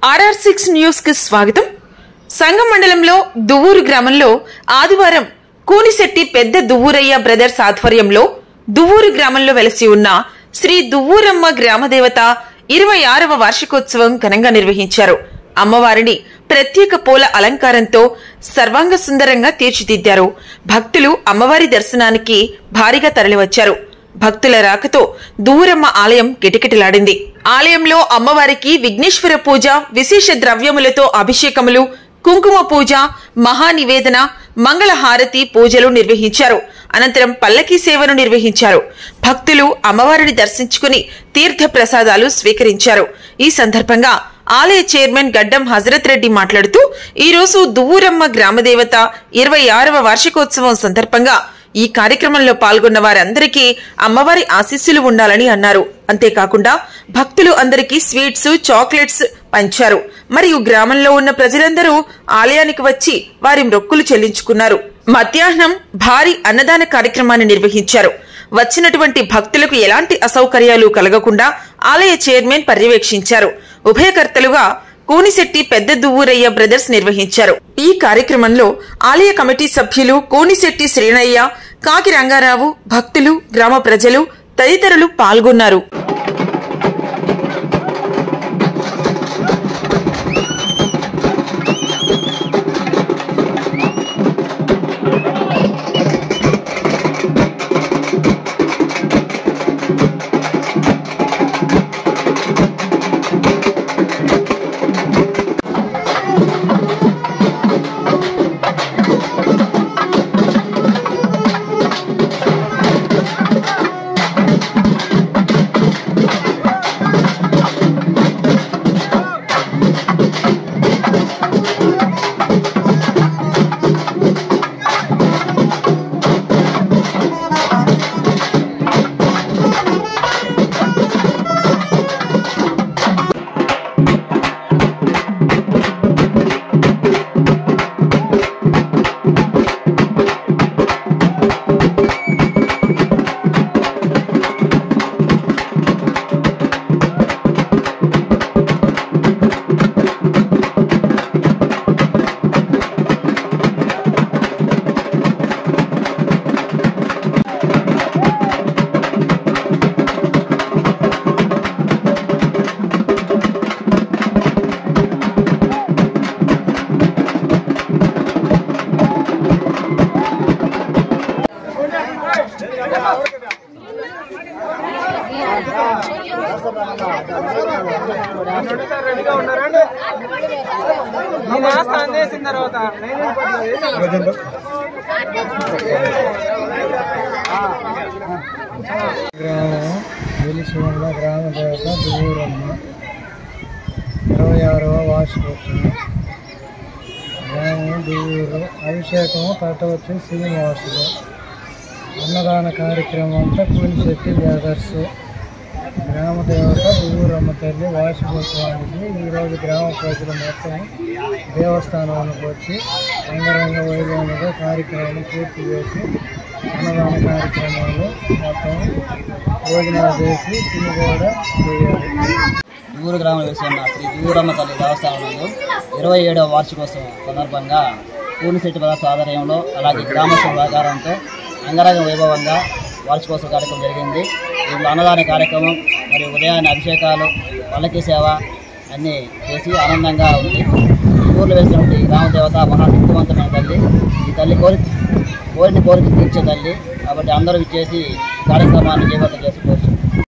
RR6 news కి స్వాగతం. సంగం మండలంలో దువ్వూరు గ్రామంలో ఆదివారం కూనిశెట్టి పెద్ద దువ్వూరయ్య బ్రదర్స్ ఆధ్వర్యంలో దువ్వూరు గ్రామంలో వెలసి ఉన్న శ్రీ దువ్వూరమ్మ గ్రామదేవత 26వ వార్షికోత్సవం ఘనంగా నిర్వహించారు. అమ్మవారిని ప్రత్యేక పూల అలంకారంతో సర్వాంగ సుందరంగా తీర్చిదిద్దారు. భక్తులు అమ్మవారి దర్శనానికి భారీగా తరలివచ్చారు. భక్తుల రాకతో దువ్వూరమ్మ ఆలయం కిటకిటలాడింది. ఆలయంలో అమ్మవారికి విఘ్నేశ్వర పూజ, విశేష ద్రవ్యములతో అభిషేకములు, కుంకుమ పూజ, మహానివేదన, మంగళహారతి పూజలు నిర్వహించారు. అనంతరం పల్లకీ సేవను నిర్వహించారు. భక్తులు అమ్మవారిని దర్శించుకుని తీర్థ ప్రసాదాలు స్వీకరించారు. ఈ సందర్భంగా ఆలయ చైర్మన్ గడ్డం హజరత్ రెడ్డి మాట్లాడుతూ, ఈ రోజు దువ్వూరమ్మ గ్రామదేవత 26వ వార్షికోత్సవం సందర్భంగా ఈ కార్యక్రమంలో పాల్గొన్న వారందరికీ అమ్మవారి ఆశీస్సులు ఉండాలని అన్నారు. అంతేకాకుండా భక్తులు అందరికీ స్వీట్స్, చాక్లెట్స్ పంచారు. మరియు గ్రామంలో ఉన్న ప్రజలందరూ ఆలయానికి వచ్చి వారి మొక్కులు చెల్లించుకున్నారు. మధ్యాహ్నం భారీ అన్నదాన కార్యక్రమాన్ని నిర్వహించారు. వచ్చినటువంటి భక్తులకు ఎలాంటి అసౌకర్యాలు కలగకుండా ఆలయ చైర్మన్ పర్యవేక్షించారు. ఉభయకర్తలుగా కూనిశెట్టి పెద్ద దువ్వూరయ్య బ్రదర్స్ నిర్వహించారు. ఈ కార్యక్రమంలో ఆలయ కమిటీ సభ్యులు కూనిశెట్టి శ్రీనయ్య, కాకి రంగారావు, భక్తులు, గ్రామ ప్రజలు తదితరులు పాల్గొన్నారు. గ్రామదేవత దువ్వూరమ్మ 26వ వార్షికోత్సవం. గ్రామం దువ్వూరు. అభిషేకము కట్టవచ్చు శ్రీనివాసులు. అన్నదాన కార్యక్రమం అంతా కూనిశెట్టి బ్రదర్స్. గ్రామదేవత దువ్వూరమ్మ తల్లి వార్షికోత్సవానికి ఈరోజు గ్రామ ప్రజలు మొత్తం దేవస్థానానికి వచ్చి రంగరంగ వైభవంగా కార్యక్రమాన్ని పూర్తి చేసి అన్నదాన కార్యక్రమాలు మొత్తం భోజనాలు చేసి తిని కూడా చేయాలి. దువ్వూరు గ్రామంలో వేసి ఉన్న శ్రీ దువ్వూరమ్మ తల్లి దేవస్థానంలో 27వ వార్షికోత్సవం సందర్భంగా కూనిశెట్టి బ్రదర్స్ ఆధ్వర్యంలో అలాగే గ్రామస్తుల సహకారంతో అంగరంగ వైభవంగా వార్షికోత్సవ కార్యక్రమం జరిగింది. దీంట్లో అన్నదాన కార్యక్రమం మరియు ఉదయాన్నే అభిషేకాలు, పల్లకీ సేవ అన్నీ చేసి ఆనందంగా ఉంది. ఊర్లో వేసినటువంటి గ్రామదేవత మహాశక్తివంతమైన తల్లి. ఈ తల్లి కోరిక తీర్చే తల్లి కాబట్టి అందరూ ఇచ్చేసి కార్యక్రమాన్ని చేపట్ట చేసుకోవచ్చు.